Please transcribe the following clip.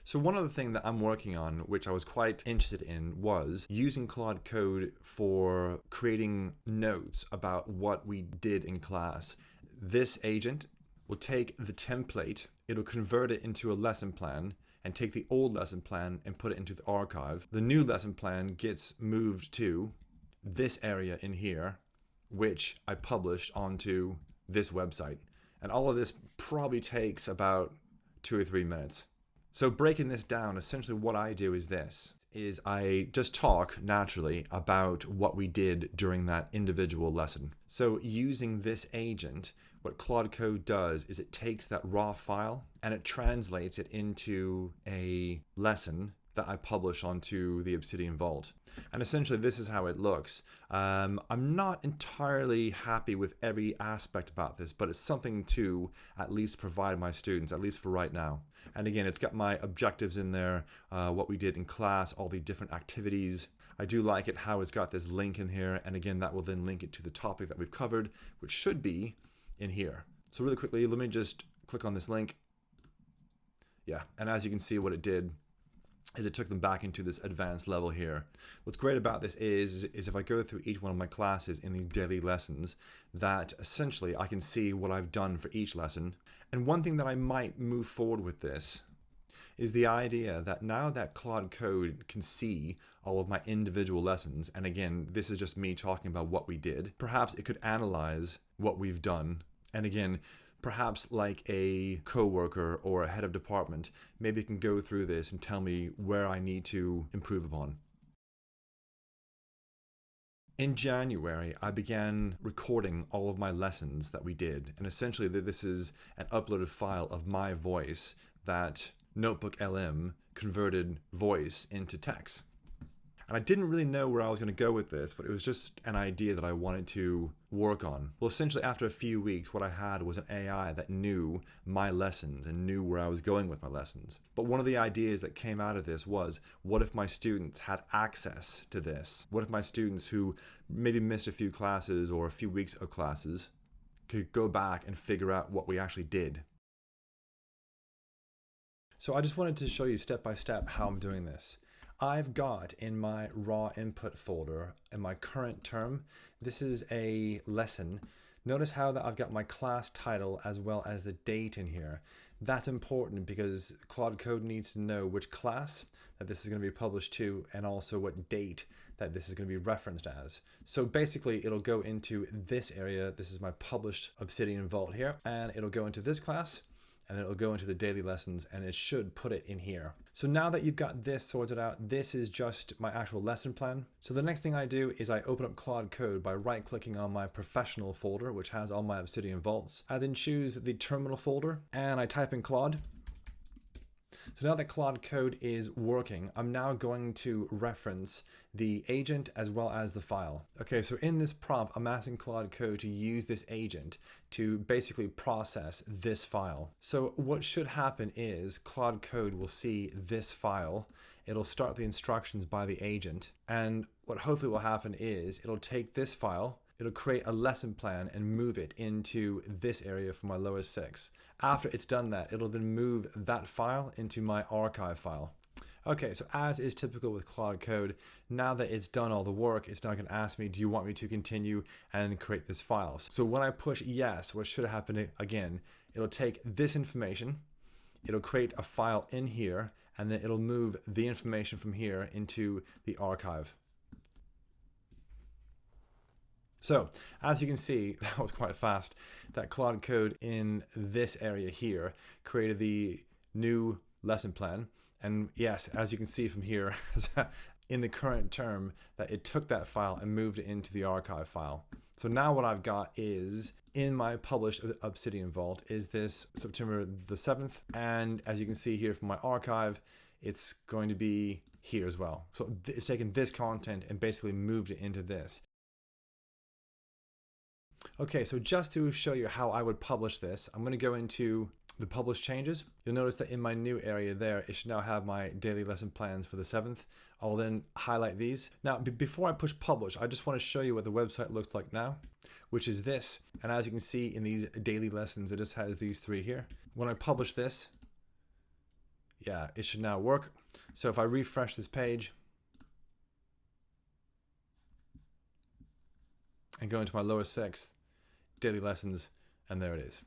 So one other thing that I'm working on, which I was quite interested in, was using Claude Code for creating notes about what we did in class. This agent will take the template, it'll convert it into a lesson plan, and take the old lesson plan and put it into the archive. The new lesson plan gets moved to this area in here, which I published onto this website. And all of this probably takes about 2 or 3 minutes. So breaking this down, essentially what I do is this, is I just talk naturally about what we did during that individual lesson. So using this agent, what Claude Code does is it takes that raw file and it translates it into a lesson that I publish onto the Obsidian Vault. And essentially this is how it looks. I'm not entirely happy with every aspect about this, but it's something to at least provide my students, at least for right now. And again, it's got my objectives in there, what we did in class, all the different activities. I do like it how it's got this link in here, and again that will then link it to the topic that we've covered, which should be in here. So really quickly, let me just click on this link. Yeah, and as you can see, what it did is it took them back into this advanced level here. What's great about this is if I go through each one of my classes in these daily lessons, that essentially I can see what I've done for each lesson. And one thing that I might move forward with this is the idea that now that Claude Code can see all of my individual lessons, and again, this is just me talking about what we did, perhaps it could analyze what we've done. And again, perhaps like a coworker or a head of department, maybe can go through this and tell me where I need to improve upon. In January, I began recording all of my lessons that we did. And essentially this is an uploaded file of my voice that NotebookLM converted voice into text. And I didn't really know where I was going to go with this, but it was just an idea that I wanted to work on. Well, essentially after a few weeks, what I had was an AI that knew my lessons and knew where I was going with my lessons. But one of the ideas that came out of this was, what if my students had access to this? What if my students who maybe missed a few classes or a few weeks of classes could go back and figure out what we actually did? So I just wanted to show you step by step how I'm doing this. I've got in my raw input folder in my current term, this is a lesson. Notice how that I've got my class title as well as the date in here. That's important because Claude Code needs to know which class that this is going to be published to and also what date that this is going to be referenced as. So basically it'll go into this area. This is my published Obsidian Vault here, and it'll go into this class, and then it'll go into the daily lessons, and it should put it in here. So now that you've got this sorted out, this is just my actual lesson plan. So the next thing I do is I open up Claude Code by right-clicking on my professional folder, which has all my Obsidian Vaults. I then choose the terminal folder, and I type in Claude. So now that Claude Code is working, I'm now going to reference the agent as well as the file. Okay, so in this prompt, I'm asking Claude Code to use this agent to basically process this file. So what should happen is Claude Code will see this file, it'll start the instructions by the agent, and what hopefully will happen is it'll take this file, it'll create a lesson plan and move it into this area for my lowest 6. After it's done that, it'll then move that file into my archive file. Okay, so as is typical with Claude Code, now that it's done all the work, it's now going to ask me, do you want me to continue and create this file? So when I push yes, what should happen again, it'll take this information, it'll create a file in here, and then it'll move the information from here into the archive. So as you can see, that was quite fast, that Claude Code in this area here created the new lesson plan. And yes, as you can see from here, in the current term, that it took that file and moved it into the archive file. So now what I've got is, in my published Obsidian Vault, is this September the 7th. And as you can see here from my archive, it's going to be here as well. So it's taken this content and basically moved it into this. Okay, so just to show you how I would publish this, I'm going to go into the publish changes. You'll notice that in my new area there, it should now have my daily lesson plans for the 7th. I'll then highlight these. Now, before I push publish, I just want to show you what the website looks like now, which is this. And as you can see in these daily lessons, it just has these 3 here. When I publish this, yeah, it should now work. So if I refresh this page and go into my lower sixth, daily lessons, and there it is.